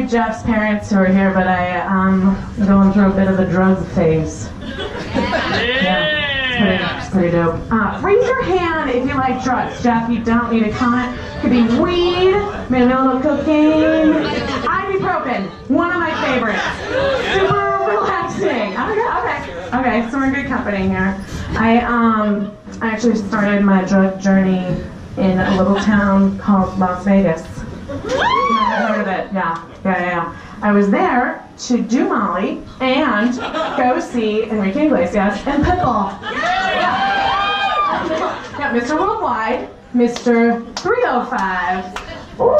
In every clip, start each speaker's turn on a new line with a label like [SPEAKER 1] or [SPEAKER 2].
[SPEAKER 1] Jeff's parents who are here, but I'm going through a bit of a drug phase. Yeah, it's pretty dope. Raise your hand if you like drugs. Jeff, you don't need a comment. Could be weed, maybe a little cocaine, ibuprofen, one of my favorites. Super relaxing. Okay, so we're in good company here. I actually started my drug journey in a little town called Las Vegas. I've heard of it, yeah. I was there to do Molly and go see Enrique Iglesias and Pitbull. Yeah, Mr. Worldwide, Mr. 305. Ooh,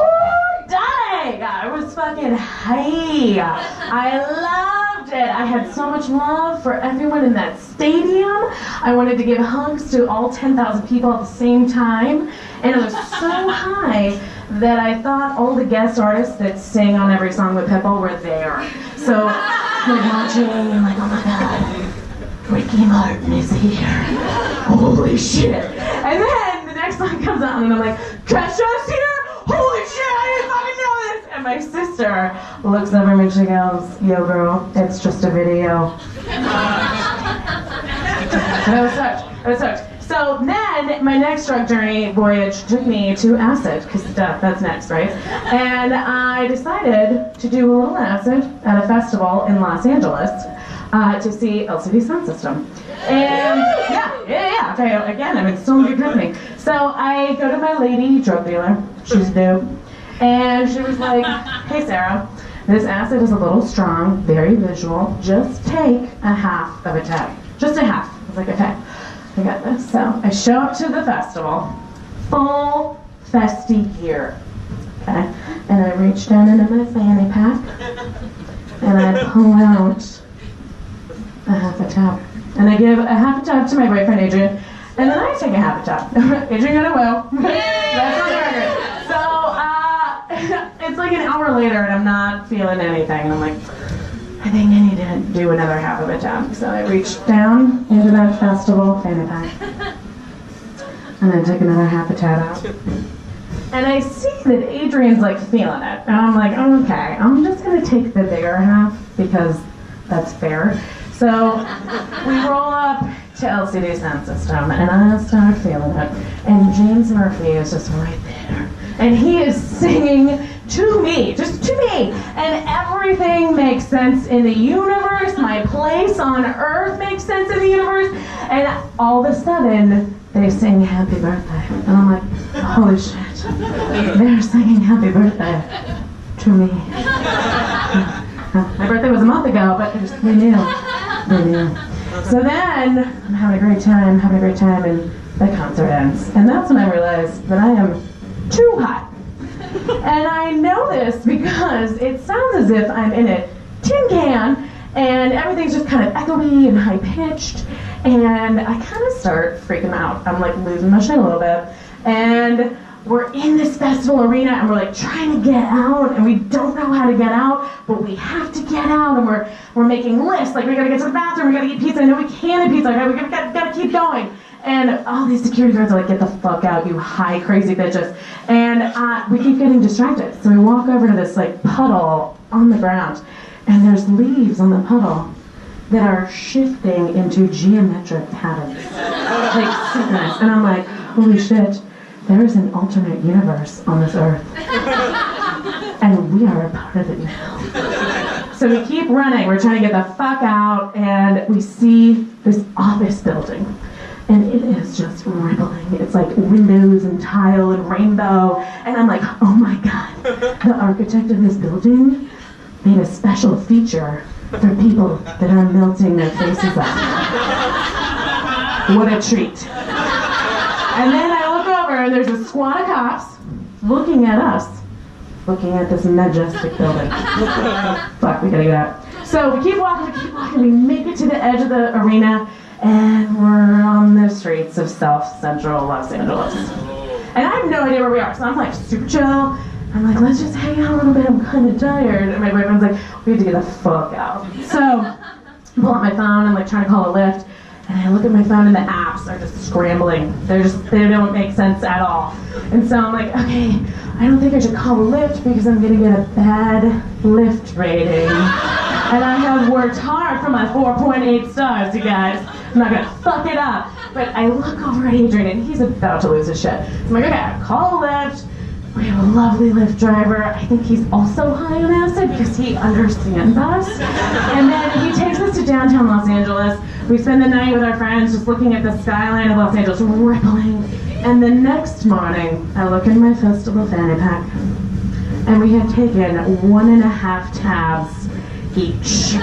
[SPEAKER 1] dang! I was fucking high. I loved it. I had so much love for everyone in that stadium. I wanted to give hugs to all 10,000 people at the same time. And it was so high that I thought all the guest artists that sing on every song with Pitbull were there. So I'm watching, I'm like, oh my god, Ricky Martin is here. Holy shit. And then the next song comes on and I'm like, Kesha's here? Holy shit, I didn't fucking know this. And my sister looks over me and she goes, yo girl, it's just a video. And I was hooked. So then, my next drug journey voyage took me to acid, because that's next, right? And I decided to do a little acid at a festival in Los Angeles to see LCD Sound System. And yeah, okay, again, I'm still in good company. So I go to my lady drug dealer, she's dope, and she was like, hey Sarah, this acid is a little strong, very visual, just take a half of a tab. Just a half. I was like, okay. I got this. So I show up to the festival, full festy gear, okay? And I reach down into my fanny pack, and I pull out a half a tab. And I give a half a tab to my boyfriend, Adrian, and then I take a half a tab. Adrian got a will. That's on the record. So it's like an hour later, and I'm not feeling anything. And I'm like, I think I need to do another half of a tab. So I reached down into that festival fanny pack. And I took another half a tab out. And I see that Adrian's like feeling it. And I'm like, oh, okay, I'm just gonna take the bigger half because that's fair. So we roll up to LCD Sound System and I start feeling it. And James Murphy is just right there. And he is singing to me, just to me. And everything makes sense in the universe. My place on earth makes sense in the universe. And all of a sudden, they sing happy birthday. And I'm like, holy shit. They're singing happy birthday to me. My birthday was a month ago, but we knew. So then, I'm having a great time, and the concert ends. And that's when I realized that I am too hot. And I know this because it sounds as if I'm in a tin can and everything's just kind of echoey and high-pitched, and I kind of start freaking out. I'm like losing my shit a little bit. And we're in this festival arena and we're like trying to get out and we don't know how to get out, but we have to get out, and we're making lists, like we gotta get to the bathroom, we gotta eat pizza, I know we can't eat pizza, okay, we gotta keep going. And all these security guards are like, get the fuck out, you high crazy bitches. And we keep getting distracted. So we walk over to this like puddle on the ground, and there's leaves on the puddle that are shifting into geometric patterns. Like synchronous. And I'm like, holy shit, there is an alternate universe on this earth. And we are a part of it now. So we keep running, we're trying to get the fuck out, and we see this office building. And it is just rippling. It's like windows and tile and rainbow. And I'm like, oh my god, the architect of this building made a special feature for people that are melting their faces off. What a treat. And then I look over and there's a squad of cops looking at us, looking at this majestic building. Fuck, we gotta get out. So we keep walking, we make it to the edge of the arena, and we're on the streets of South Central Los Angeles. And I have no idea where we are, so I'm like super chill. I'm like, let's just hang out a little bit, I'm kind of tired. And my boyfriend's like, we have to get the fuck out. So I pull out my phone, I'm like trying to call a Lyft, and I look at my phone and the apps are just scrambling. They don't make sense at all. And so I'm like, okay, I don't think I should call Lyft because I'm gonna get a bad Lyft rating. And I have worked hard for my 4.8 stars, you guys. I'm not gonna fuck it up. But I look over at Adrian and he's about to lose his shit. So I'm like, okay, I call Lyft. We have a lovely Lyft driver. I think he's also high on acid because he understands us. And then he takes us to downtown Los Angeles. We spend the night with our friends just looking at the skyline of Los Angeles rippling. And the next morning, I look in my festival fanny pack and we had taken 1.5 tabs each.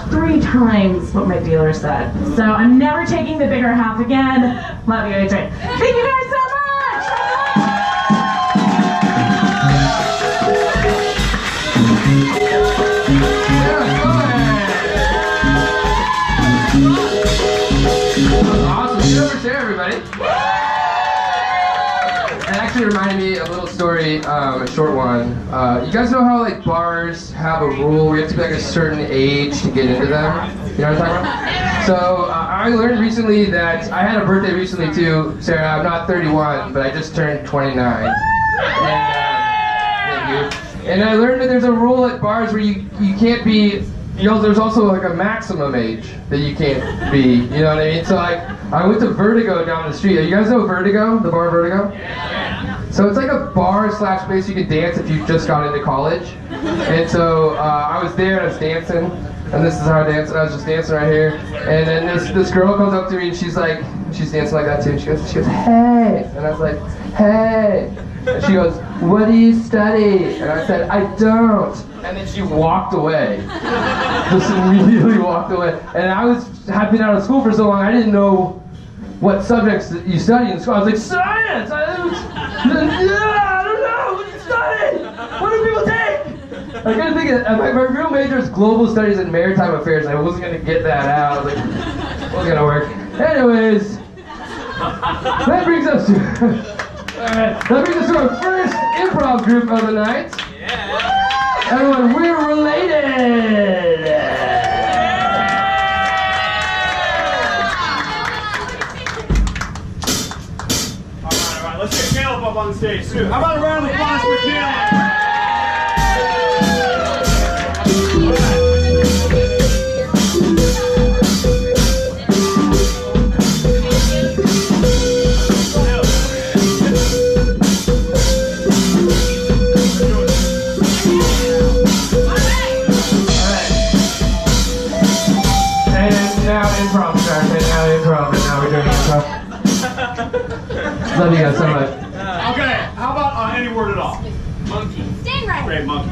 [SPEAKER 1] 3 times what my dealer said. So I'm never taking the bigger half again. Love you, Adrian. Thank you guys so much!
[SPEAKER 2] Awesome. Get over there, everybody. It actually reminded me of a little story, a short one. You guys know how like bars have a rule where you have to be like a certain age to get into them? You know what I'm talking about? So I learned recently that I had a birthday recently too, Sarah. I'm not 31, but I just turned 29. Thank you. And I learned that there's a rule at bars where you can't be. There's also like a maximum age that you can't be, you know what I mean? So I went to Vertigo down the street. You guys know Vertigo, the bar Vertigo? Yeah. So it's like a bar / place you can dance if you just got into college. And so I was there and I was dancing, and this is how I danced. I was just dancing right here. And then this girl comes up to me and she's dancing like that too. And she goes, hey. And I was like, hey. And she goes, what do you study? And I said, I don't. And then she walked away. Just immediately walked away. And had been out of school for so long, I didn't know what subjects you study in school. I was like, science! I don't know, what do you study? What do people take? I couldn't think of my real major is global studies and maritime affairs, and I wasn't gonna get that out. I was like, it wasn't gonna work. Anyways, that brings us to our first improv group of the night. Yeah. Everyone, we're related!
[SPEAKER 3] Alright, let's get Caleb up on the stage too. How about a round of applause for Caleb?
[SPEAKER 2] Love you guys so much.
[SPEAKER 3] Okay, how about any word at all? Monkey.
[SPEAKER 4] Stingray.
[SPEAKER 3] Great, monkey.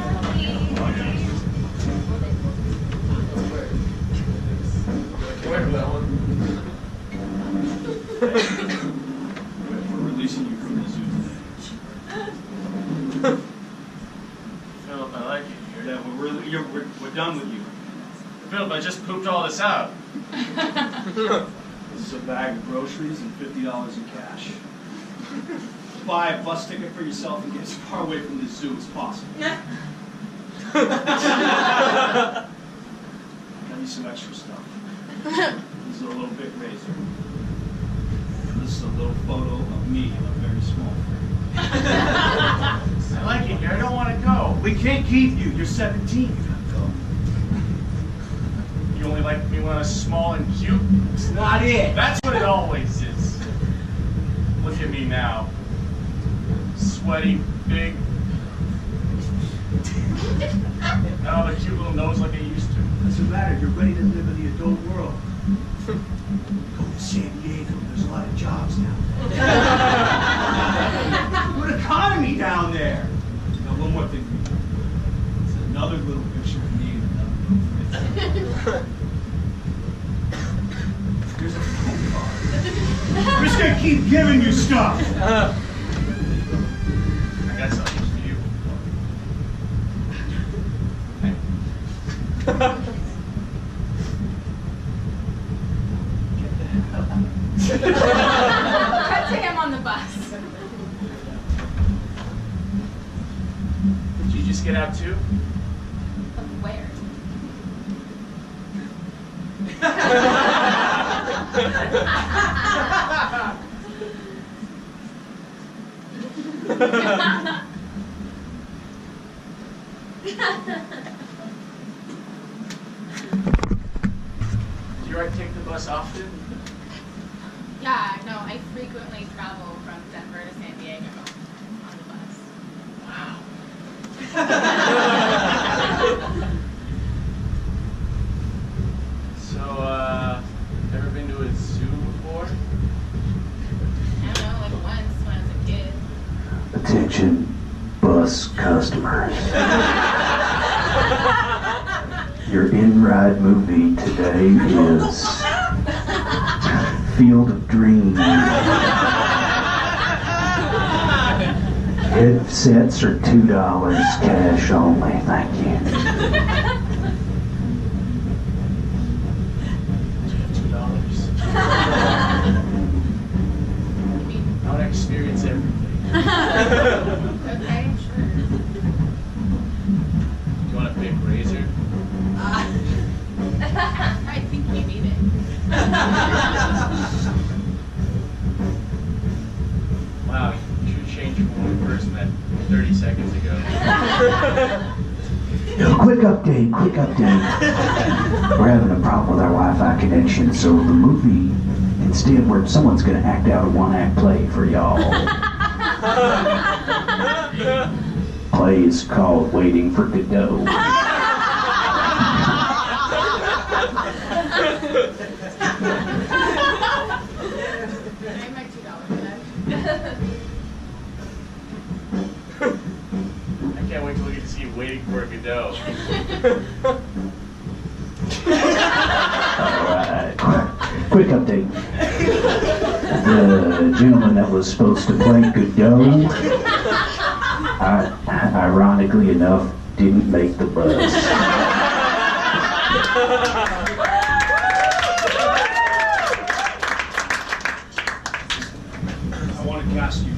[SPEAKER 3] We're releasing you from the zoo today.
[SPEAKER 5] Philip, I like it here.
[SPEAKER 3] Yeah, we're done with you.
[SPEAKER 5] Philip, I just pooped all this out.
[SPEAKER 3] This is a bag of groceries and $50 in cash. Buy a bus ticket for yourself and get as far away from the zoo as possible. Got you some extra stuff. This is a little bit razor. And this is a little photo of me in a very small frame.
[SPEAKER 5] I like it here. I don't want to go.
[SPEAKER 3] We can't keep you. You're 17. You gotta go.
[SPEAKER 5] You only like me when I was small and cute?
[SPEAKER 3] It's not it.
[SPEAKER 5] That's what it always is. Look at me now. Sweaty, big. Now the cute little nose like I used to.
[SPEAKER 3] Doesn't matter. You're ready to live in the adult world. Go to San Diego. There's a lot of jobs now. Good economy down there. Now, one more thing. It's another little picture of me and another little picture. Here's a phone card. I'm just gonna keep giving you stuff.
[SPEAKER 5] I got something for you.
[SPEAKER 4] Cut to him on the bus.
[SPEAKER 5] Did you just get out too?
[SPEAKER 4] Of where?
[SPEAKER 5] Do you take the bus often?
[SPEAKER 4] Yeah, no, I frequently travel from Denver to San Diego on the bus.
[SPEAKER 5] Wow. So, ever been to a zoo before?
[SPEAKER 4] I don't know, like once when I was a kid.
[SPEAKER 6] Attention, bus customers. Your in-ride movie today is Field of Dreams. Headsets are $2, cash only. Thank you.
[SPEAKER 5] $2. I want to experience everything.
[SPEAKER 4] Okay, sure.
[SPEAKER 5] Do you want a big razor?
[SPEAKER 4] I think you need it.
[SPEAKER 5] Wow, you changed from one person that 30 seconds ago.
[SPEAKER 6] Quick update. We're having a problem with our Wi-Fi connection, so the movie, instead, where someone's going to act out a one-act play for y'all. Play is called Waiting for Godot.
[SPEAKER 4] I have my $2 back.
[SPEAKER 5] I can't wait till we get to see you waiting for a Godot.
[SPEAKER 6] Alright, quick update. The gentleman that was supposed to play Godot, ironically enough, didn't make the bus.
[SPEAKER 3] I want to cast you.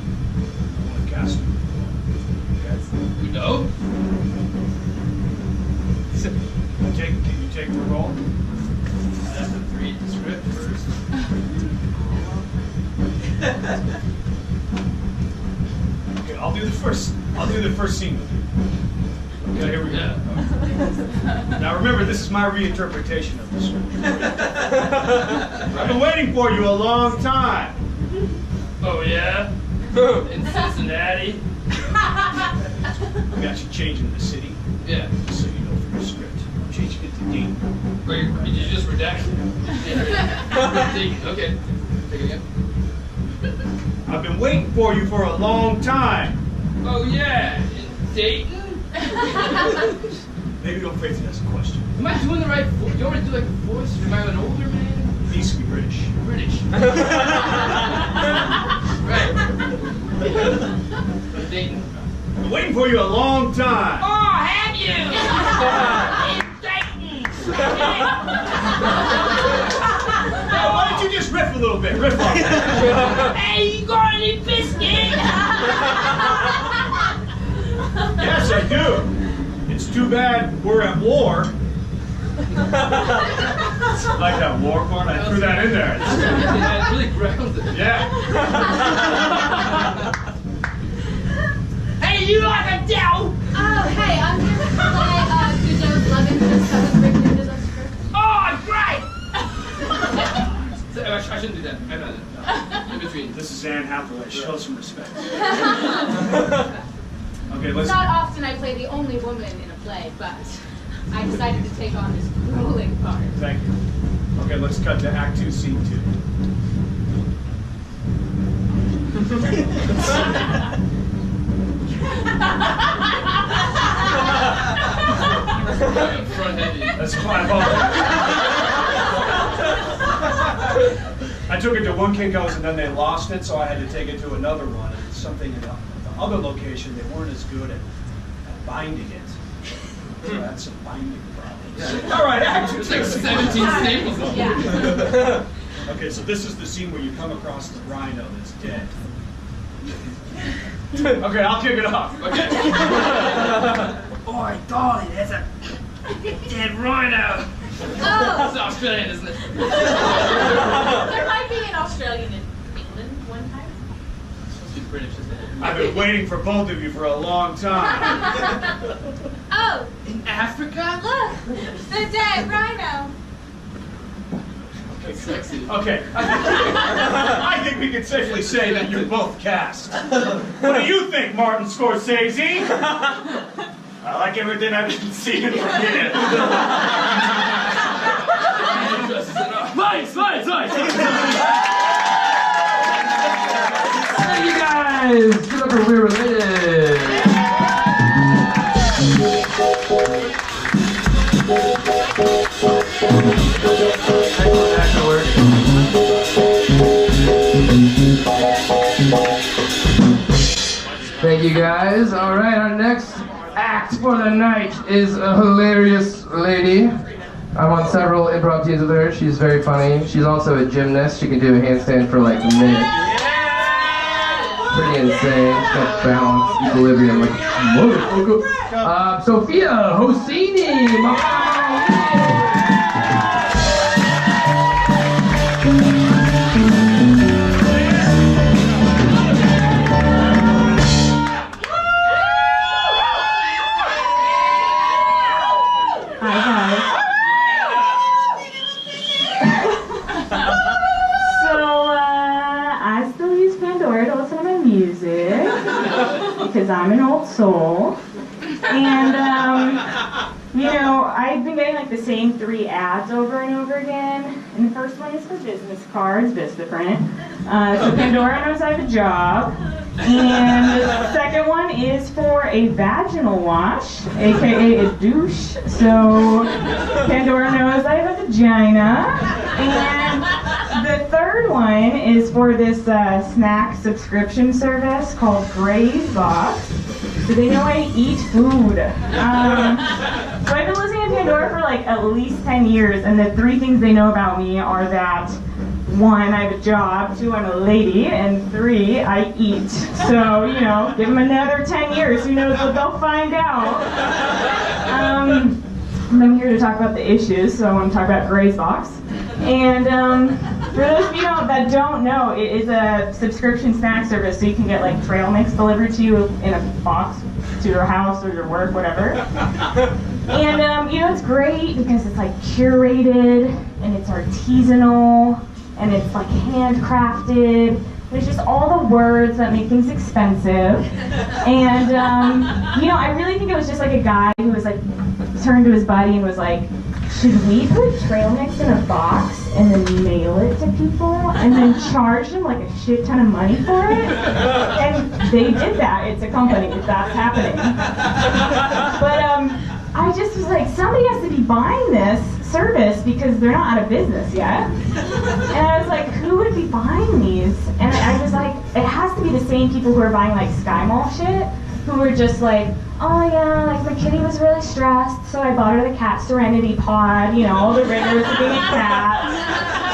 [SPEAKER 2] Godot?
[SPEAKER 3] Can you take the role?
[SPEAKER 2] I have to read the script first.
[SPEAKER 3] Okay, I'll do the first scene with you. Okay, here we go. Now remember, this is my reinterpretation of the script. I've been waiting for you a long time.
[SPEAKER 2] Oh, yeah? In Cincinnati?
[SPEAKER 3] We got you changing the city,
[SPEAKER 2] Yeah.
[SPEAKER 3] just so you know for your script. I'm changing it to Dean.
[SPEAKER 2] Wait, did you just redact it? Okay. Take it again.
[SPEAKER 3] I've been waiting for you for a long time.
[SPEAKER 2] Oh, yeah. In Dayton?
[SPEAKER 3] Maybe don't phrase it as a question.
[SPEAKER 2] Am I doing the right voice? Do you want me to do like a voice? Am I an older man?
[SPEAKER 3] It needs to be British.
[SPEAKER 2] British. Right. Dayton.
[SPEAKER 3] I've been waiting for you a long time.
[SPEAKER 2] Oh, have you? In Dayton.
[SPEAKER 3] Now, why don't you just riff a little bit? Riff on it.
[SPEAKER 2] Hey, you got any biscuit?
[SPEAKER 3] Yes, I do. It's too bad we're at war. Like that war part? I threw that in there.
[SPEAKER 2] Yeah, it really grounds it.
[SPEAKER 3] Yeah.
[SPEAKER 2] Hey, you like a dough?
[SPEAKER 4] Oh, hey, I'm here to play Godot's Love Interest that was written into the script.
[SPEAKER 2] Oh, great! I shouldn't do that. I'm not in between.
[SPEAKER 3] This is Anne Hathaway. Show some respect. Okay, let's.
[SPEAKER 4] Not often I play the only woman in a play, but I decided to take on this grueling part.
[SPEAKER 3] Thank you. Okay, let's cut to Act 2, Scene 2.
[SPEAKER 2] Front heavy.
[SPEAKER 3] Let's climb up. I took it to one kick-outs and then they lost it, so I had to take it to another one. And something in the other location, they weren't as good at binding it. So I had some binding problems. All right, Act 2.
[SPEAKER 2] It's like 17 staples.
[SPEAKER 4] Yeah.
[SPEAKER 3] Okay, so this is the scene where you come across the rhino that's dead. Okay, I'll kick it off.
[SPEAKER 2] Okay.
[SPEAKER 7] Oi, darling, there's a dead rhino.
[SPEAKER 4] Oh,
[SPEAKER 2] It's Australian, isn't it?
[SPEAKER 4] no,
[SPEAKER 5] British, isn't it?
[SPEAKER 3] I've been waiting for both of you for a long time.
[SPEAKER 4] Oh,
[SPEAKER 5] In Africa?
[SPEAKER 4] look, the dead rhino.
[SPEAKER 5] That's sexy.
[SPEAKER 3] Okay, I think we can safely say that you're both cast. What do you think, Martin Scorsese? I like everything I didn't see in your head.
[SPEAKER 5] Nice!
[SPEAKER 2] Thank you guys! Give it up for We're Related! That could work. Thank you guys. Alright, our next act for the night is a hilarious lady. I'm on several improv teams with her. She's very funny. She's also a gymnast. She can do a handstand for like minutes. Pretty insane. She's got balance, equilibrium, like motherfucker. Sofia Hocini.
[SPEAKER 1] Because I'm an old soul, and you know, I've been getting like the same 3 ads over and over again, and the first one is for business cards, Vistaprint, so Pandora knows I have a job, and the second one is for a vaginal wash, aka a douche, so Pandora knows I have a vagina, and the third one is for this snack subscription service called Gray's Box. So they know I eat food. So I've been listening to Pandora for like at least 10 years, and the 3 things they know about me are that 1, I have a job, 2, I'm a lady, and 3, I eat. So, you know, give them another 10 years, who knows what they'll find out. I'm here to talk about the issues, so I want to talk about Gray's Box. And for those of you that don't know, it is a subscription snack service, so you can get like trail mix delivered to you in a box to your house or your work, whatever. And you know, it's great because it's like curated and it's artisanal and it's like handcrafted. There's just all the words that make things expensive. And you know, I really think it was just like a guy who was like turned to his buddy and was like, should we put trail mix in a box and then mail it to people and then charge them like a shit ton of money for it? And they did that. It's a company. That's happening. But I just was like, somebody has to be buying this service because they're not out of business yet. And I was like, who would be buying these? And I was like, it has to be the same people who are buying like Sky Mall shit, who were just like, oh yeah, like my kitty was really stressed, so I bought her the cat serenity pod, you know, all the rigors of being a cat.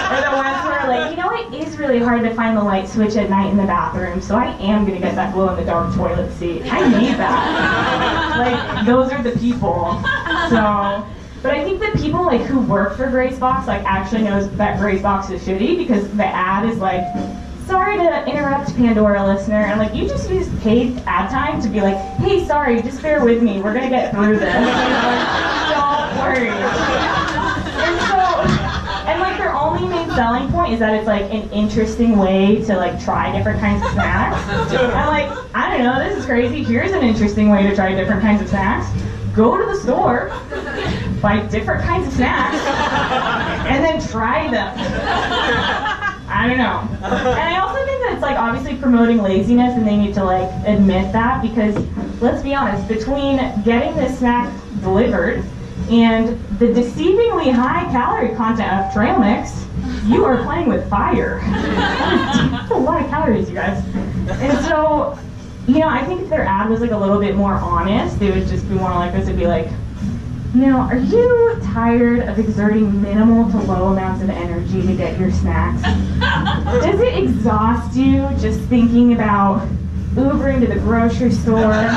[SPEAKER 1] Or the ones where like, you know, it is really hard to find the light switch at night in the bathroom, so I am gonna get that glow-in-the-dark toilet seat. I need that. Like, those are the people. So, but I think that people like who work for Gray's Box like actually knows that Gray's Box is shitty because the ad is like, sorry to interrupt, Pandora listener. And like, you just used paid ad time to be like, hey, sorry, just bear with me. We're gonna get through this. Don't worry. And like their only main selling point is that it's like an interesting way to like try different kinds of snacks. I'm like, I don't know, this is crazy. Here's an interesting way to try different kinds of snacks. Go to the store, buy different kinds of snacks, and then try them. I don't know. And I also think that it's like obviously promoting laziness and they need to like admit that because let's be honest, between getting this snack delivered and the deceivingly high calorie content of trail mix, you are playing with fire. That's a lot of calories, you guys. And so, you know, I think if their ad was like a little bit more honest, they would just be more like this, would be like, you know, are you tired of exerting minimal to low amounts of energy to get your snacks? Does it exhaust you just thinking about Ubering to the grocery store,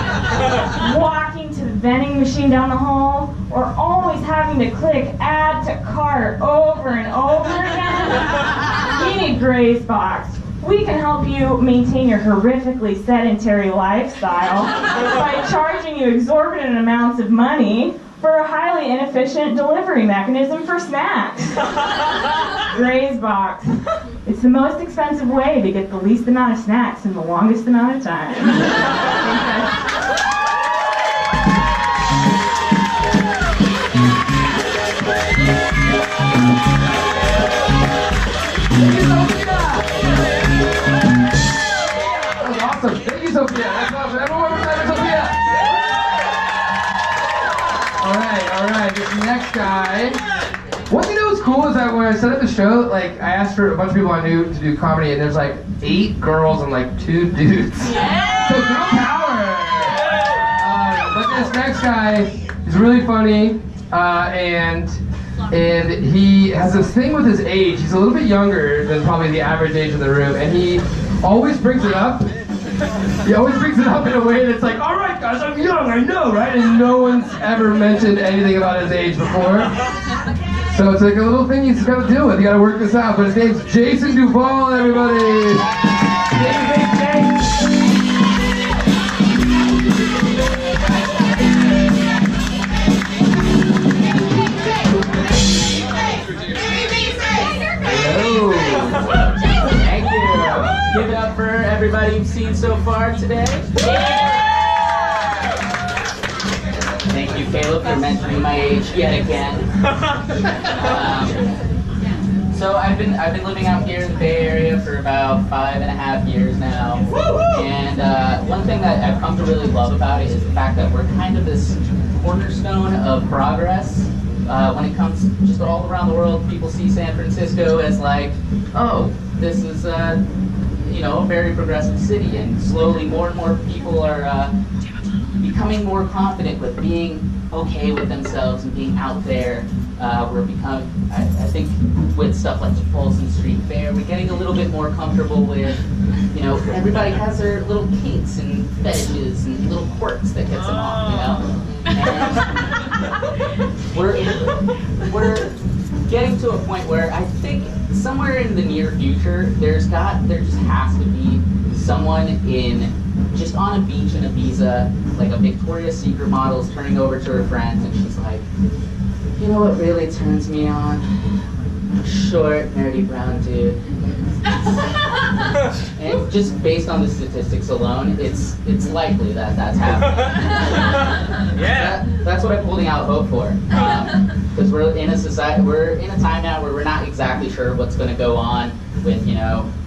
[SPEAKER 1] walking to the vending machine down the hall, or always having to click add to cart over and over again? You need Gray's Box.
[SPEAKER 7] We can help you maintain your horrifically sedentary lifestyle by charging you exorbitant amounts of money for a highly inefficient delivery mechanism for snacks. Graze Box. It's the most expensive way to get the least amount of snacks in the longest amount of time.
[SPEAKER 2] That was awesome. Thank you, Sophia. That's awesome. Everyone was like Sophia. All right. This next guy. One thing that was cool is that when I set up the show, like I asked for a bunch of people I knew to do comedy, and there's like 8 girls and like 2 dudes. Yeah. So girl power. But this next guy is really funny, and he has this thing with his age. He's a little bit younger than probably the average age in the room, and he always brings it up. He always brings it up in a way that's like, all right, guys, I'm young, I know, right? And no one's ever mentioned anything about his age before. So it's like a little thing he's got to deal with. You got to work this out. But his name's Jason Duvall, everybody.
[SPEAKER 8] Hello. Thank you. Give it up for everybody you've seen so far today. Thank you, Caleb, for mentioning my age yet again. So I've been living out here in the Bay Area for about 5.5 years now. And one thing that I've come to really love about it is the fact that we're kind of this cornerstone of progress. When it comes just all around the world, people see San Francisco as like, oh, this is a very progressive city, and slowly more and more people are becoming more confident with being okay with themselves and being out there. We're becoming, I think, with stuff like the Folsom Street Fair, we're getting a little bit more comfortable with, everybody has their little kinks and fetishes and little quirks that gets them off, And we're getting to a point where I think somewhere in the near future, there just has to be someone just on a beach in Ibiza, like a Victoria's Secret model is turning over to her friends, and she's like, you know what really turns me on? A short, nerdy brown dude. And just based on the statistics alone, it's likely that that's happening. Yeah. That's what I'm holding out hope for. Because we're in a time now where we're not exactly sure what's going to go on with,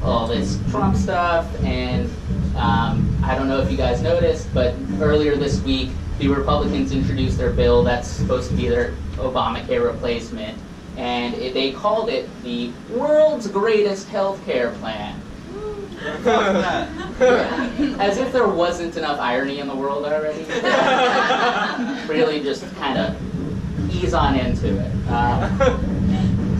[SPEAKER 8] all this Trump stuff. And I don't know if you guys noticed, but earlier this week, the Republicans introduced their bill that's supposed to be their Obamacare replacement. And they called it the world's greatest healthcare plan. As if there wasn't enough irony in the world already. Really just kind of ease on into it.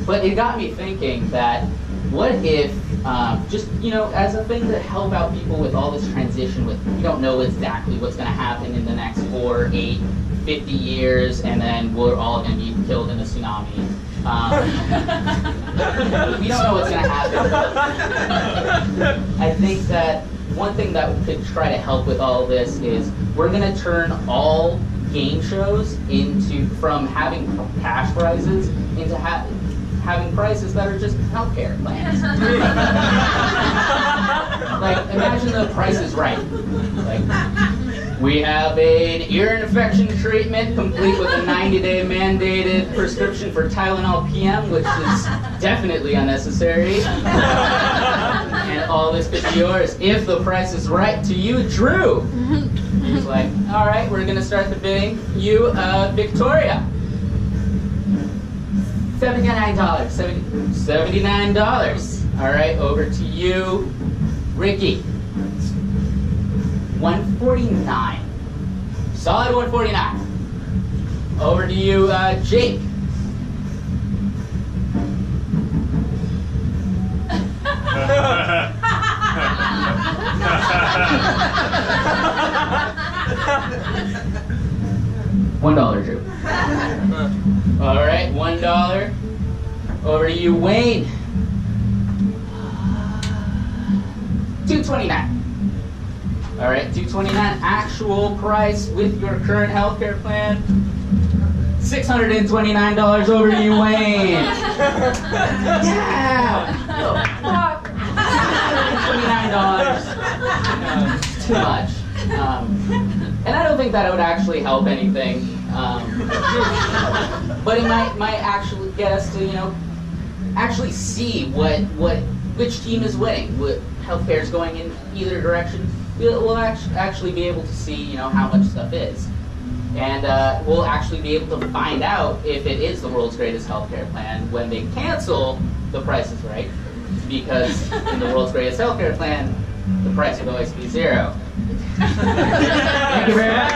[SPEAKER 8] But it got me thinking that what if, as a thing to help out people with all this transition with, we don't know exactly what's going to happen in the next 4, 8, 50 years, and then we're all going to be killed in a tsunami. We don't know what's going to happen. I think that one thing that could try to help with all this is we're going to turn all game shows from having cash prizes into having prices that are just healthcare plans. Like, imagine the Price is Right. Like, we have an ear infection treatment complete with a 90-day mandated prescription for Tylenol PM, which is definitely unnecessary. And all this could be yours if the price is right to you, Drew. He's like, all right, we're going to start the bidding. You, Victoria. $79. $79. All right, over to you, Ricky. $149. Solid $149. Over to you, Jake. $1, Drew. All right, $1. Over to you, Wayne. $229. All right, $229 actual price with your current healthcare plan. $629 over to you, Wayne. Yeah. $629. Too much. And I don't think that it would actually help anything. But it might actually get us to, actually see which team is winning. What healthcare is going in either direction. We'll actually be able to see, how much stuff is. And we'll actually be able to find out if it is the world's greatest healthcare plan when they cancel The Price is Right. Because in the world's greatest healthcare plan, the price will always be zero. Thank you very much.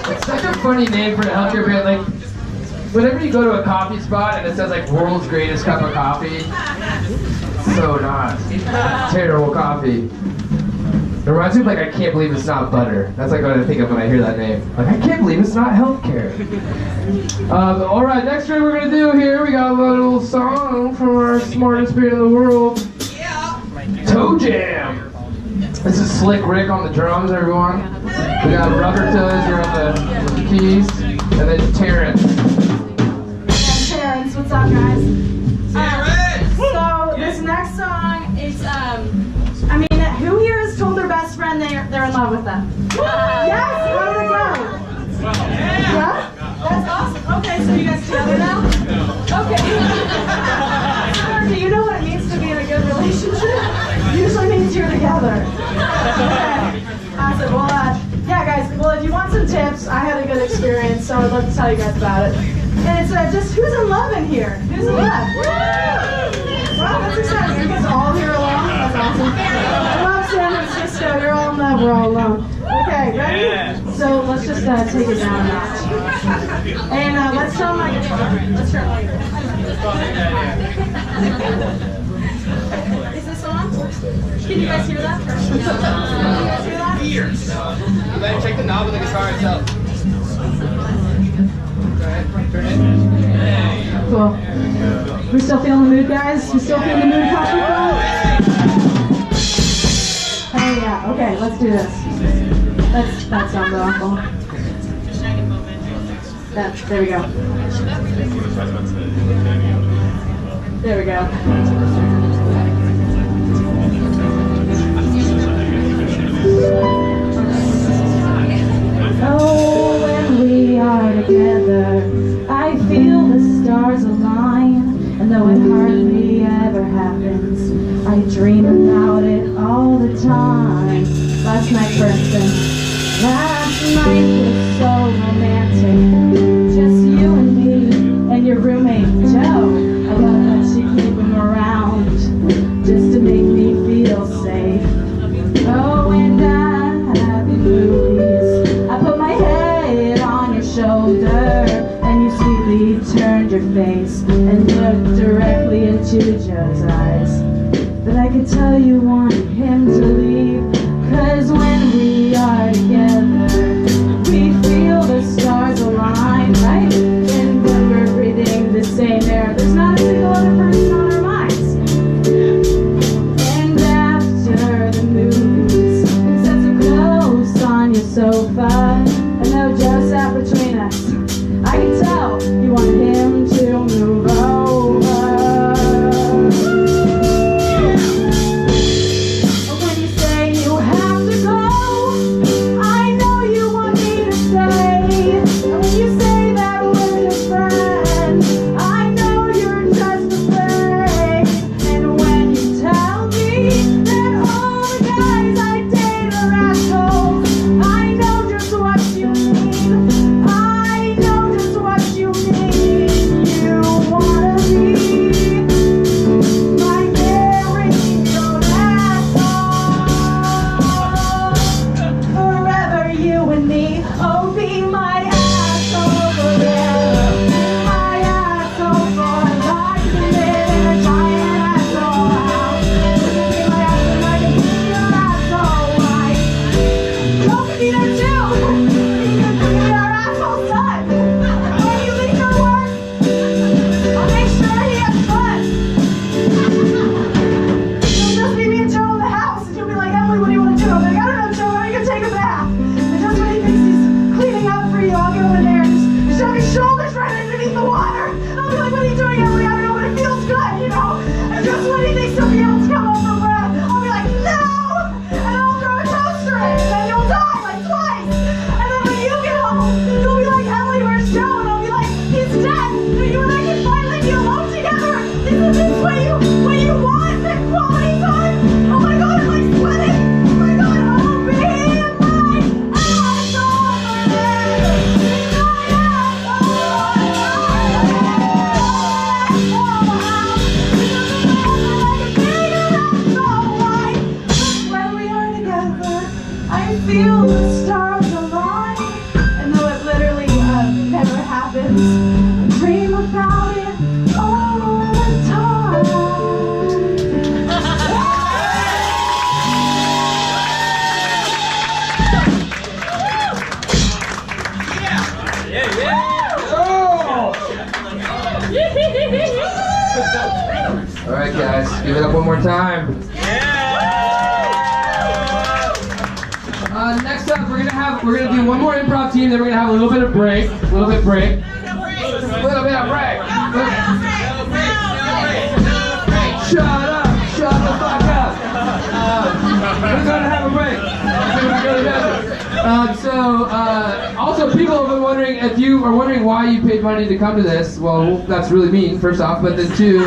[SPEAKER 2] It's such a funny name for a healthcare brand. Like, whenever you go to a coffee spot and it says like world's greatest cup of coffee, so not. Terrible coffee. It reminds me of like, I can't believe it's not butter. That's like what I think of when I hear that name. Like, I can't believe it's not healthcare. All right, next thing we're gonna do here, we got a little song from our smartest band in the world. Yeah. Toe Jam. This is Slick Rick on the drums, everyone. We got Rubber Toes here on the keys, and then Terrence.
[SPEAKER 9] Yeah, Terrence, what's up, guys? So this next song is who here has told their best friend they're in love with them? Yes, how did it go? Yeah? That's awesome. Okay, so you guys together now? Okay. Do you know what it means to be in a good relationship? Usually means you're together. Okay. Awesome. Well, yeah, guys. Well, if you want some tips, I had a good experience, so I'd love to tell you guys about it. And it's just who's in love in here? Who's in love? Wow, that's exciting. You guys all here alone? That's awesome. I love San Francisco. You're all in love. We're all alone. Okay, ready? So let's just take it down a notch. And let's turn my guitar. Let's turn my guitar. Is this on? Can you guys hear that? Can you guys hear that?
[SPEAKER 2] And then check the knob of the guitar itself.
[SPEAKER 9] Cool. We still feeling the mood, guys? We still feeling the mood, Coffee? Hey, yeah. Okay, let's do this. That sounds awful. There we go. There we go. Oh, when we are together, I feel the stars align, and though it hardly ever happens, I dream about it all the time. Last night, for instance, last night was so romantic. Just you and me and your roommate Joe. I love that you keep him around just to make me feel safe. Oh, and at the movies, I put my head on your shoulder, and you sweetly turned your face and looked directly into Joe's eyes. But I could tell you wanted him to leave, 'cause when we are together, we feel the stars align, right? And when we're breathing the same air, there's not a single other person on our minds. And after the movies, we sat so close on your sofa, and though Joe sat between us, I could tell you wanted him to move over. When you say you have to go
[SPEAKER 2] guys. Give it up one more time. Next up, we're gonna do one more improv team, then we're gonna have a little bit of break. Shut the fuck up. We're gonna have a break. Also, people have been wondering, if you are wondering why you paid money to come to this, well, that's really mean, first off, but then two,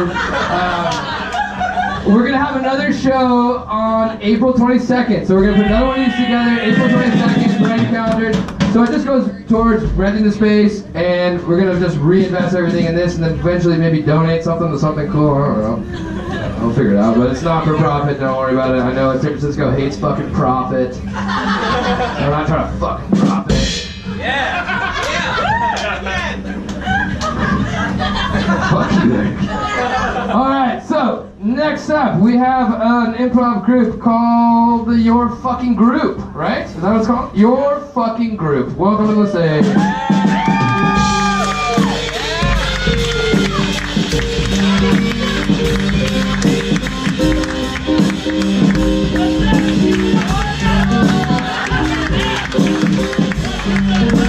[SPEAKER 2] we're going to have another show on April 22nd. So we're going to put another one of these together, April 22nd, brand new calendar. So it just goes towards renting the space, and we're going to just reinvest everything in this, and then eventually maybe donate something to something cool. I don't know. I'll figure it out, but it's not for profit, don't worry about it. I know San Francisco hates fucking profit. I'm not trying to fucking profit. Fuck you there. Alright, so next up we have an improv group called the Your Fucking Group, right? Is that what it's called? Your Fucking Group. Welcome to the stage.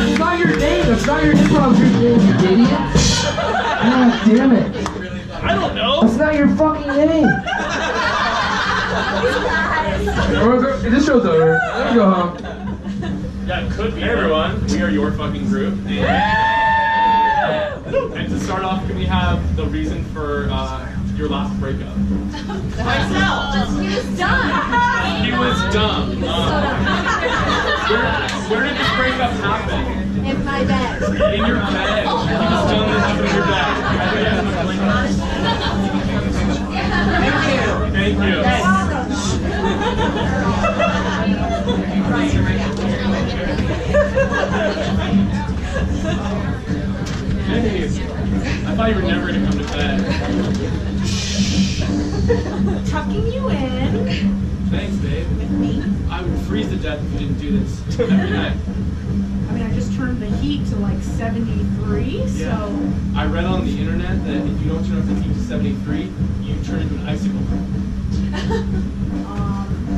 [SPEAKER 2] It's not your name, it's not your improv group name, you idiot. God damn it.
[SPEAKER 5] I don't know.
[SPEAKER 2] That's not your fucking name. This show's over. Let me go home.
[SPEAKER 5] Yeah, it could be. Hey everyone, we are Your Fucking Group. Yeah. And to start off, can we have the reason for your last breakup?
[SPEAKER 4] Myself. He was dumb.
[SPEAKER 5] He was dumb. Where did this breakup happen?
[SPEAKER 4] In my bed.
[SPEAKER 5] In your bed. He was dumb and happened in your bed. Thank you. Hey, I thought you were never going to come to bed.
[SPEAKER 10] Tucking you in.
[SPEAKER 5] Thanks, babe.
[SPEAKER 10] With me.
[SPEAKER 5] I would freeze to death if you didn't do this every night.
[SPEAKER 10] I mean, I just turned the heat to like 73, so...
[SPEAKER 5] I read on the internet that if you don't turn up the heat to 73, you turn into an icicle.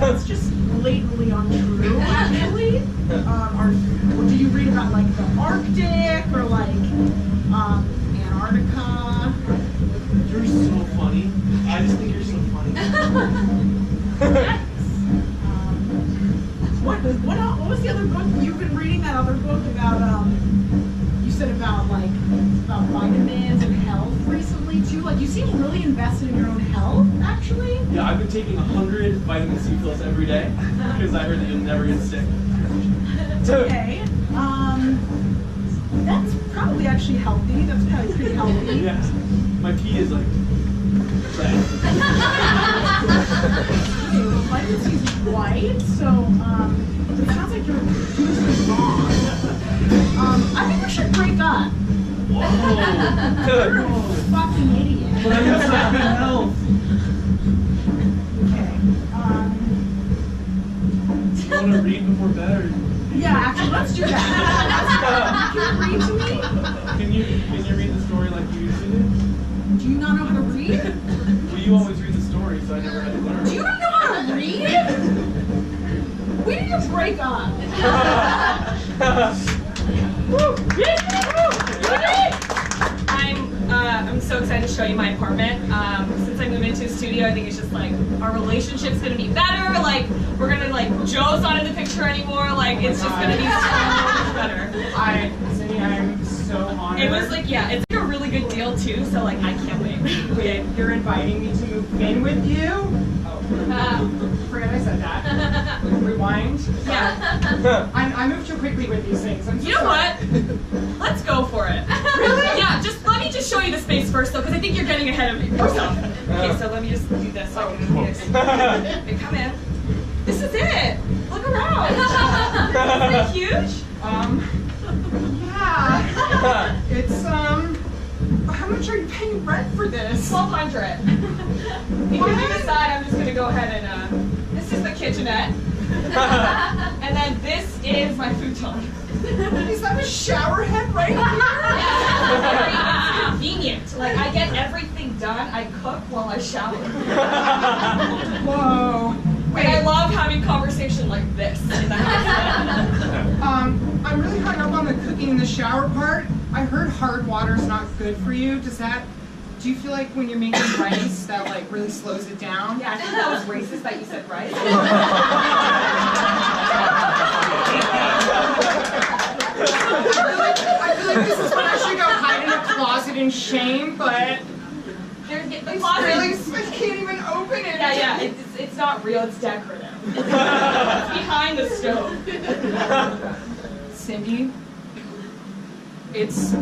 [SPEAKER 10] That's just blatantly untrue, actually. Or do you read about like the Arctic or like Antarctica?
[SPEAKER 5] You're so funny. I just think you're so funny.
[SPEAKER 10] What was the other book you've been reading? That other book about you said about vitamins and health recently too. Like you seem really invested in your own health, actually.
[SPEAKER 5] Yeah, I've been taking 100 vitamin C pills every day because I heard that you'll never get sick.
[SPEAKER 10] Okay. That's probably actually healthy. That's probably pretty healthy.
[SPEAKER 5] Yeah. My pee is like red.
[SPEAKER 10] Vitamin C is white, so it sounds like you're doing something wrong. I think we should break up.
[SPEAKER 5] Whoa.
[SPEAKER 10] You're a fucking idiot.
[SPEAKER 5] But I got such good health.
[SPEAKER 10] Okay.
[SPEAKER 5] Do you want to read before bed? Or...
[SPEAKER 10] Yeah, actually, let's do that. Can you read to me?
[SPEAKER 5] Can you read the story like you usually do?
[SPEAKER 10] Do you not know how to read?
[SPEAKER 5] Well, you always read the story, so I never had to learn.
[SPEAKER 10] Do you not know how to read? We need to break up.
[SPEAKER 11] I'm so excited to show you my apartment. Since I moved into a studio, I think it's just like our relationship's gonna be better. Like we're gonna like Joe's not in the picture anymore. Like it's just gonna be so much better.
[SPEAKER 12] Cindy, I'm so honored.
[SPEAKER 11] It was like it's like a really good deal too. So like I can't wait.
[SPEAKER 12] Wait, you're inviting me to move in with you? Oh, forget I said that. Rewind.
[SPEAKER 11] Yeah.
[SPEAKER 12] I moved too quickly with these things. I'm so
[SPEAKER 11] You know
[SPEAKER 12] sorry.
[SPEAKER 11] what? Let's go for it.
[SPEAKER 12] Really?
[SPEAKER 11] Yeah. Just let me just show you the space first though, because I think you're getting ahead of yourself. Okay, so let me just do this. So I can okay, come in. This is it. Look around. Isn't it huge?
[SPEAKER 12] Yeah. It's how much are you paying rent for this?
[SPEAKER 11] $1,200. If you decide, I'm just gonna go ahead and this is the kitchenette. And then this is my futon.
[SPEAKER 12] Is that a shower head right here?
[SPEAKER 11] Yeah, it's very convenient. Like I get everything done, I cook while I shower.
[SPEAKER 12] Whoa.
[SPEAKER 11] And I love having conversation like this in the house.
[SPEAKER 12] I'm really hung up on the cooking in the shower part. I heard hard water's not good for you. Do you feel like when you're making rice that like really slows it down?
[SPEAKER 11] Yeah, I think that was racist that you said rice.
[SPEAKER 12] I feel like this is when I should go hide in a closet in shame, but
[SPEAKER 11] The closet.
[SPEAKER 12] really, I can't even open it.
[SPEAKER 11] Yeah, it's not real, it's decorative. It's behind the stove.
[SPEAKER 12] Cindy, it's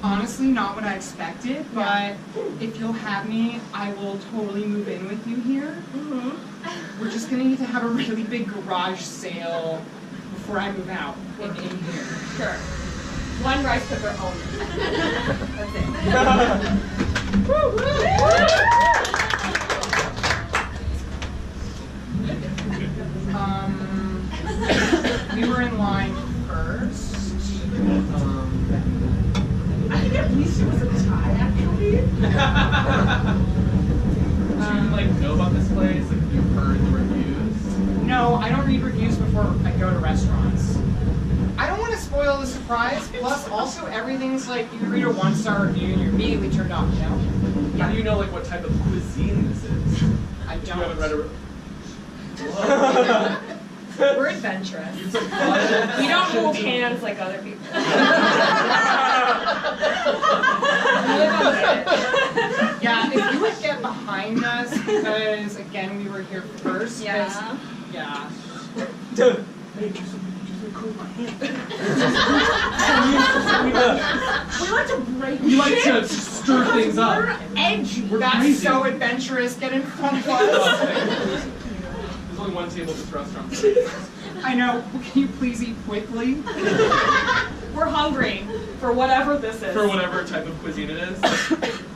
[SPEAKER 12] honestly not what I expected, but if you'll have me, I will totally move in with you here. We're just gonna need to have a really big garage sale before I move out in here.
[SPEAKER 11] Sure. One rice cooker only. That's it.
[SPEAKER 12] We were in line first.
[SPEAKER 10] I think at least it was a tie, actually.
[SPEAKER 5] Do you like know about this place? Like, you've heard the reviews?
[SPEAKER 12] No, I don't read reviews before I go to restaurants. I don't want to spoil the surprise. Plus, also everything's like you read a 1-star review and you're immediately turned off. You know?
[SPEAKER 5] How do you know like what type of cuisine this is?
[SPEAKER 12] I don't.
[SPEAKER 5] You haven't read a.
[SPEAKER 11] We're adventurous. We don't hold hands like other people.
[SPEAKER 12] Yeah, if you would get behind us, because again we were here first.
[SPEAKER 11] Yeah.
[SPEAKER 12] Yeah.
[SPEAKER 5] Hey, just cool my hand.
[SPEAKER 10] We like to break
[SPEAKER 5] We like
[SPEAKER 10] shit.
[SPEAKER 5] to stir things up.
[SPEAKER 10] We're edgy.
[SPEAKER 12] That's
[SPEAKER 5] crazy.
[SPEAKER 12] so adventurous. Get in front of us.
[SPEAKER 5] There's only one table at this restaurant.
[SPEAKER 12] I know. Can you please eat quickly?
[SPEAKER 11] We're hungry for whatever this is.
[SPEAKER 5] For whatever type of cuisine it is.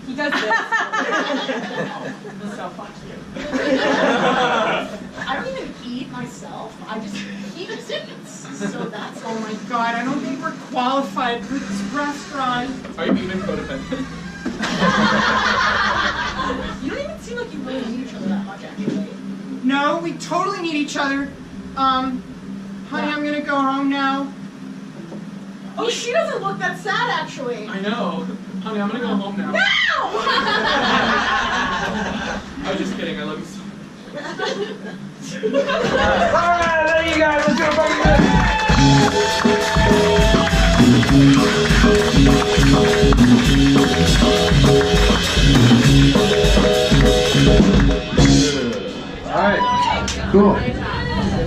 [SPEAKER 11] He does this. So fuck you.
[SPEAKER 10] I don't even eat myself. He just eats. So that's
[SPEAKER 12] Oh my god, I don't think we're qualified for this restaurant.
[SPEAKER 5] Are you even codependent?
[SPEAKER 10] You don't even seem like you really need each other that much, actually.
[SPEAKER 12] No, we totally need each other. Honey, I'm gonna go home now.
[SPEAKER 10] Oh, she doesn't look that sad, actually.
[SPEAKER 5] I know. Honey, I'm gonna go home now.
[SPEAKER 10] No!
[SPEAKER 5] I was just kidding. I love you so much.
[SPEAKER 2] Alright, thank you guys. Let's go fucking good. Alright, cool.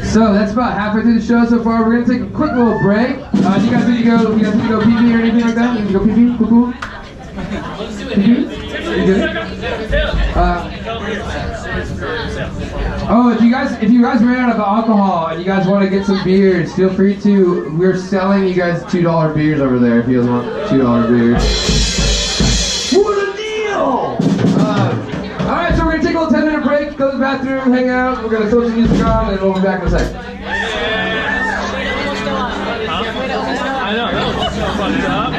[SPEAKER 2] So that's about halfway through the show so far. We're gonna take a quick little break. Do you guys need to go? You guys need to go pee pee or anything like that? You need to go pee pee? Cool, cool.
[SPEAKER 8] Let's do it here.
[SPEAKER 2] You good? Oh, if you guys ran out of alcohol and you guys want to get some beers, feel free to. We're selling you guys $2 beers over there if you guys want $2 beers. What a deal! All right, so we're gonna take a little 10-minute break, go to the bathroom, hang out. We're gonna throw some music on, and we'll be back in a second.
[SPEAKER 5] I know. Fucked up.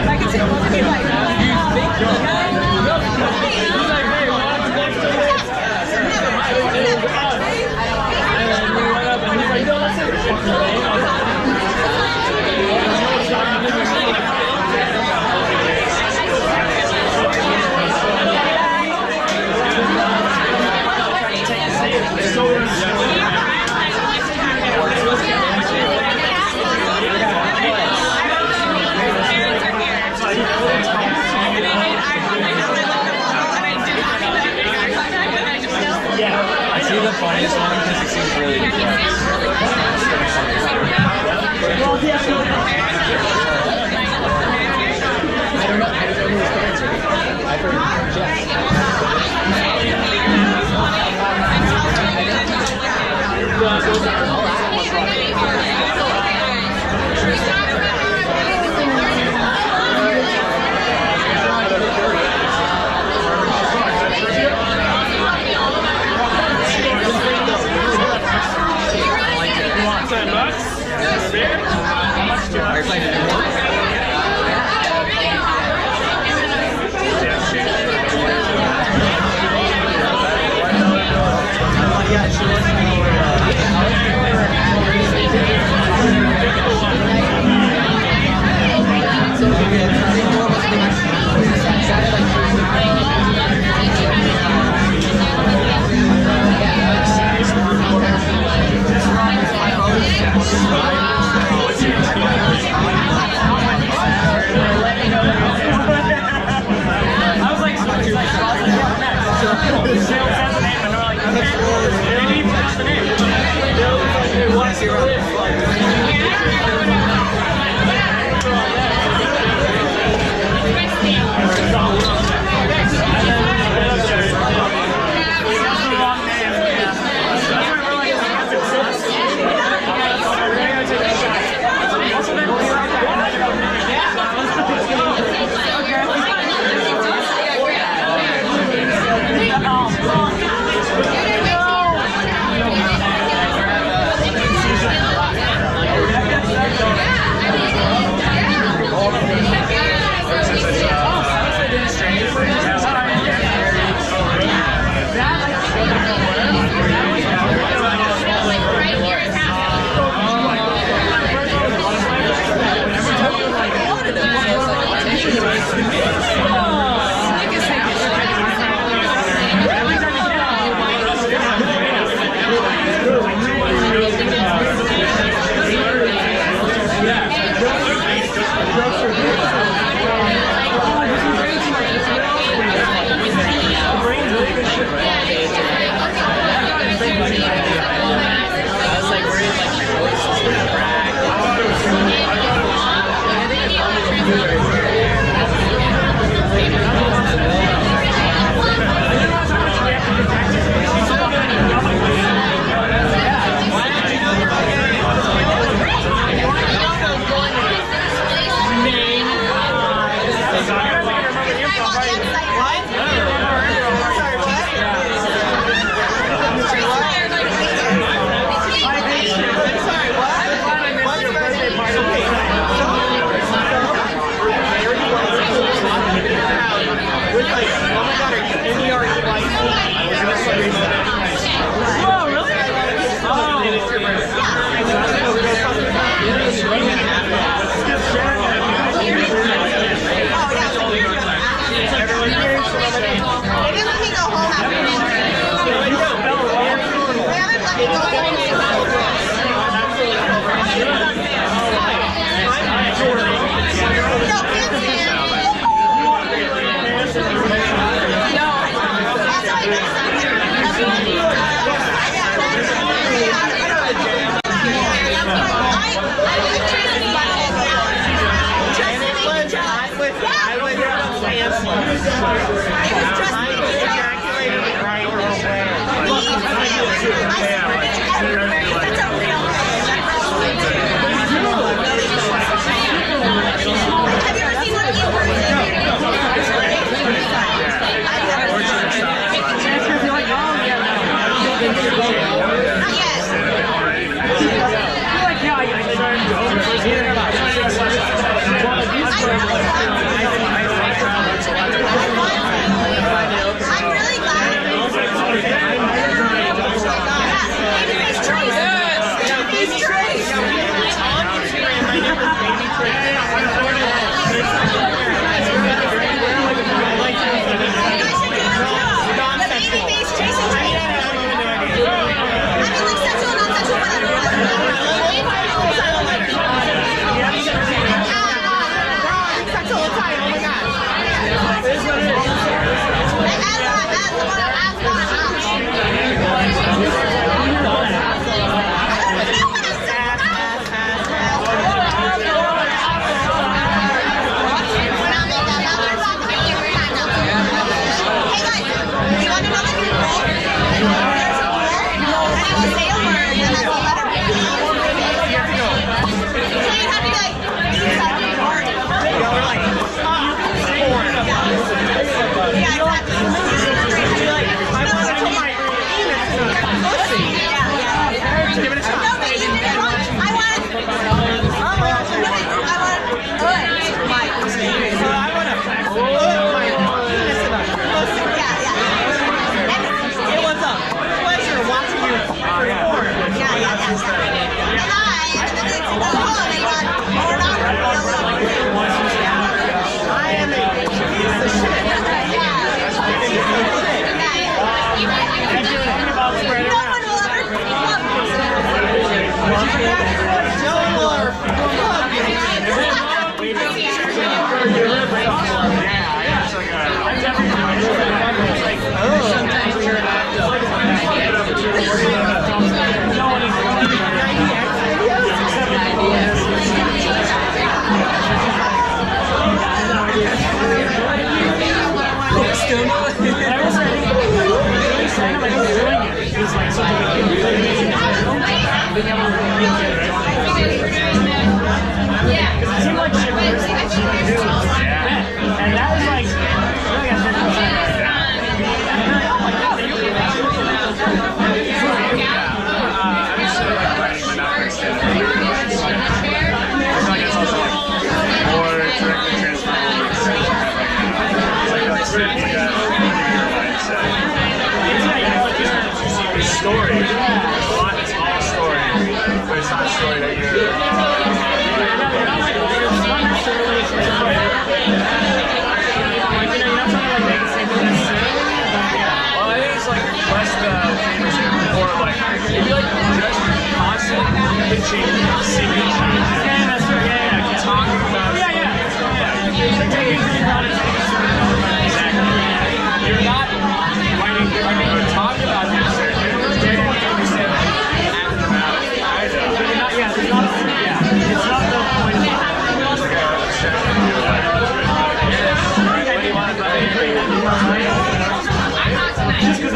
[SPEAKER 13] I see the funniest one because it seems really
[SPEAKER 5] $10.
[SPEAKER 14] It was a pleasure watching you perform.
[SPEAKER 5] just constantly changing, singing changes. Yeah, that's right. Yeah. Talking about it. Exactly. You're not writing, you're talking about this. They don't understand half about it either. But you're not, it's not the point of it. It's like a abstraction. What do you want to play? Just because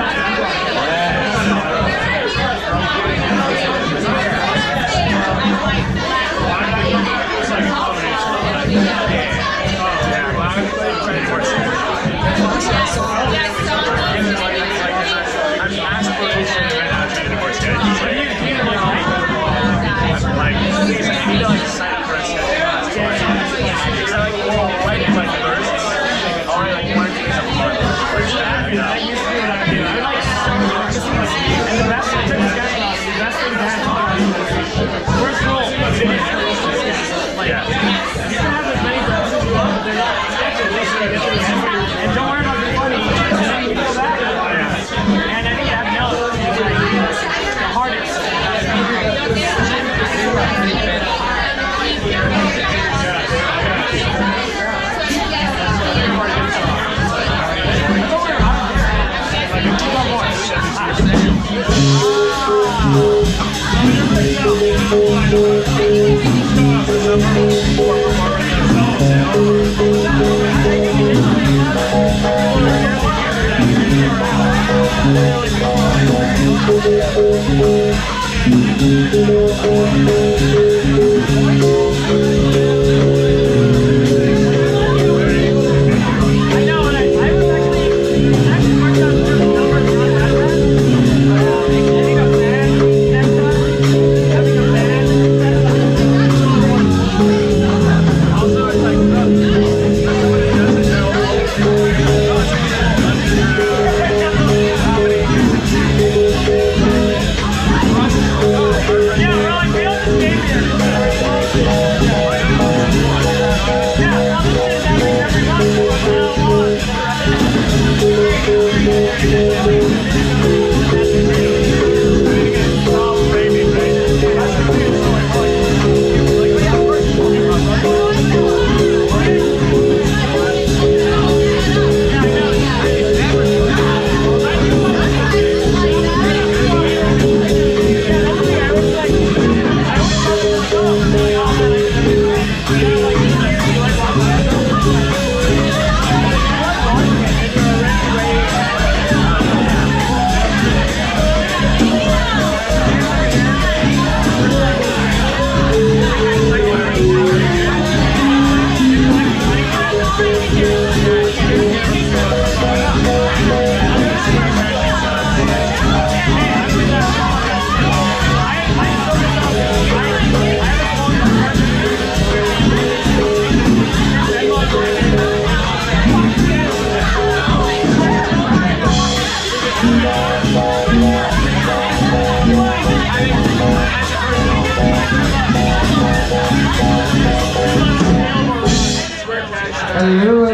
[SPEAKER 2] Hello,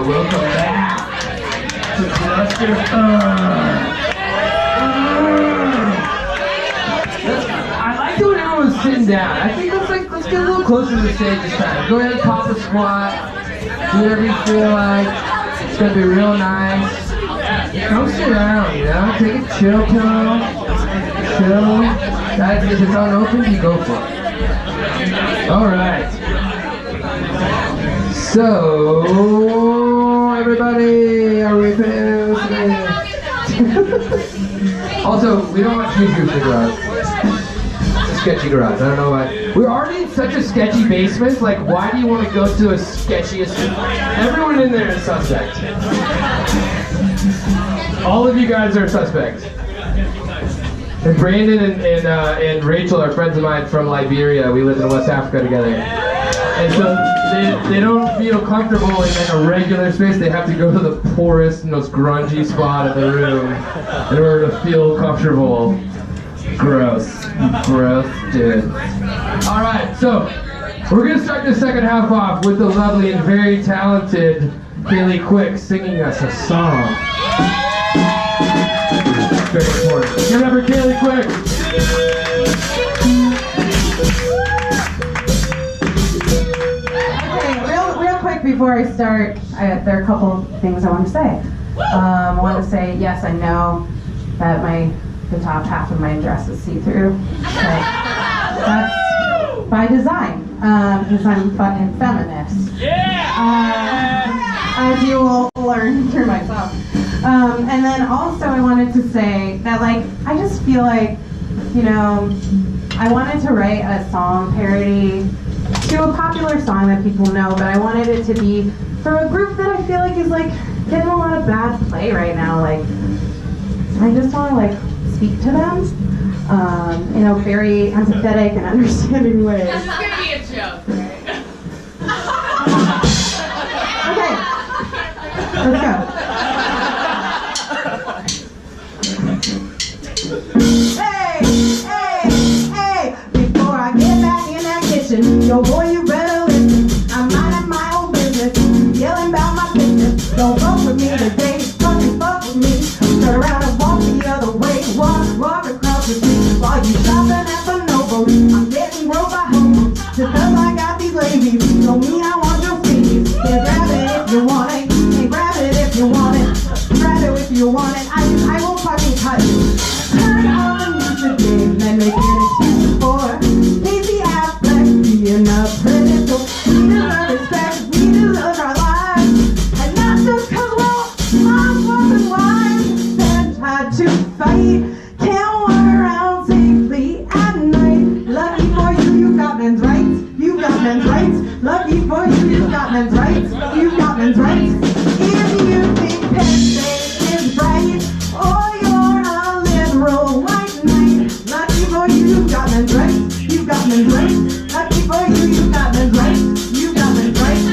[SPEAKER 2] welcome back to ClusterFunk. I like when everyone's sitting down. I think let's get a little closer to the stage this time. Go ahead and pop a squat. Do whatever you feel like. It's gonna be real nice. Come sit down, you know? Take a chill pill. Chill. Guys, if it's unopened, you go for it. Alright. So, everybody, are we finished? Also, we don't want kids in the garage. It's a sketchy garage, I don't know why. We're already in such a sketchy basement, like why do you want to go to a sketchiest? Everyone in there is suspect. All of you guys are suspects. And Brandon and Rachel are friends of mine from Liberia. We lived in West Africa together. And so they don't feel comfortable in a regular space. They have to go to the poorest, most grungy spot in the room in order to feel comfortable. Gross. Gross, dude. Alright, so we're going to start the second half off with the lovely and very talented Kaeli singing us a song. Very important. Give it up for Kaeli quick.
[SPEAKER 1] Okay, real quick before I start, there are a couple things I want to say. I want to say, yes, I know that the top half of my dress is see-through. That's by design, because I'm fucking feminist. As you will learn through my song. And then also I wanted to say that, like, I just feel like, you know, I wanted to write a song parody to a popular song that people know, but I wanted it to be from a group that I feel like is, like, getting a lot of bad play right now. Like, I just want to, like, speak to them in a very empathetic and understanding way.
[SPEAKER 4] This is gonna be a joke, right?
[SPEAKER 1] Okay, let's go. Hey, before I get back in that kitchen, yo boy, you better listen. I'm minding my own business, yelling about my business. Don't fuck with me today, fucking fuck with me. Turn around and walk the other way, walk across the street. While you shopping at the Novo, I'm getting broke by home. Just cause I got these ladies, don't mean I want your fees. Yeah, grab it if you want it, and grab it if you want it. Grab it if you want it, I won't fucking cut you. Turn on the music game, then make an excuse for lazy ass flex, being a predator. We deserve respect, we deserve our lives, and not just cause we're moms, fucking wives. Then tried to fight, can't walk around safely at night. Lucky for you, you got men's rights, you got men's rights. Lucky for you, you got men's rights, you got men's rights. If you think Penn State is right, or you're a liberal white knight, lucky for you, you got men's rights, you got men's rights. Lucky for you, you got men's rights, you got men's rights.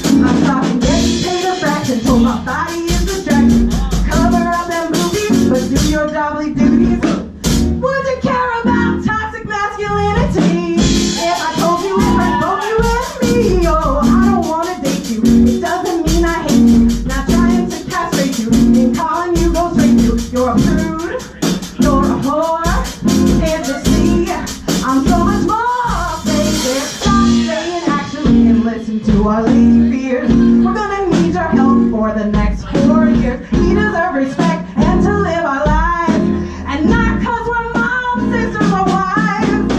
[SPEAKER 1] I'm talking getting paid a fraction, told my body is distracted. Cover up them movies, but do your jobly duties. Would you care about toxic masculinity? If I told you it was both you and me, oh, I don't wanna date you. It doesn't mean I hate you. Not trying to castrate you, ain't calling you go straight to. You're a prude, you're a whore. Can't you see? I'm so much more, baby. Stop saying actually and listen to our lady fears. We're gonna need your help for the next 4 years. We deserve respect and to live our lives, and not cause we're moms, sisters, or wives.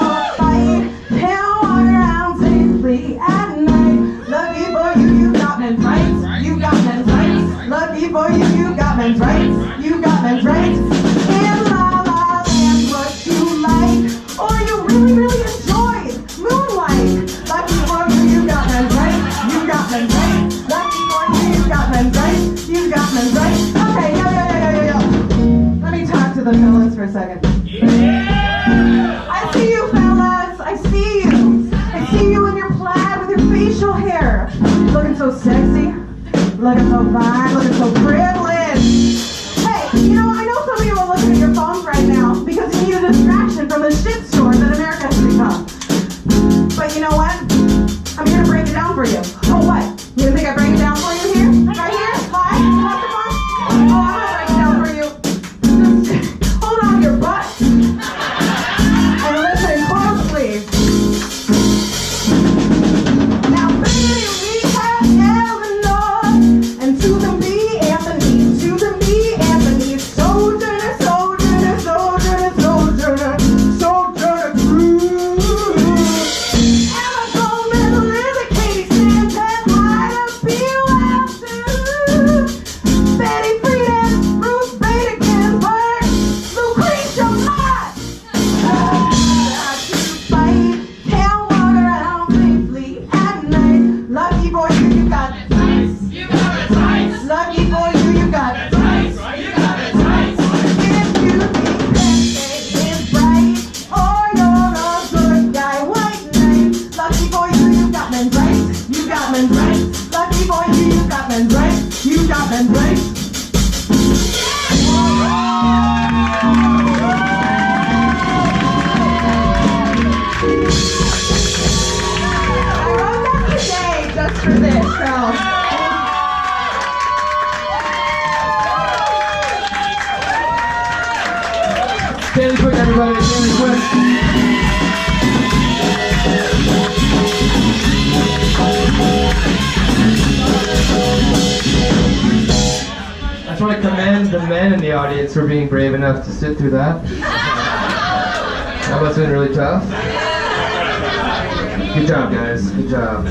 [SPEAKER 1] Oh, fight, can't walk around safely at night. Lucky for you, you got men's rights, you got men's rights. Lucky for you, you got men's rights, you got men's rights. And la la land, what you like, or you really, really enjoyed Moonlight. Lucky for you, you got men's rights, you got men's rights. Lucky for you, you got men's rights, you got men's rights. Okay, yo. Let me talk to the fellas for a second. I see you fellas, I see you. I see you in your plaid with your facial hair. Looking so sexy, looking so fine, looking so privileged. Hey, you know, I know some of you are looking at your phones right now because you need a distraction from the shit store that America has become. But you know what? I'm here to break it down for you. Oh, what? You think I break it down for you here? Right here? Live? ClusterFunk? Oh, I'm gonna break it down for you. Just hold on to your butt and listen closely. Now, baby, we have Eleanor and Susan B. Anthony. Susan B.
[SPEAKER 2] Kaeli quick, everybody. Kaeli quick. I just want to commend the men in the audience for being brave enough to sit through that. That must have been really tough. Good job, guys. Good job.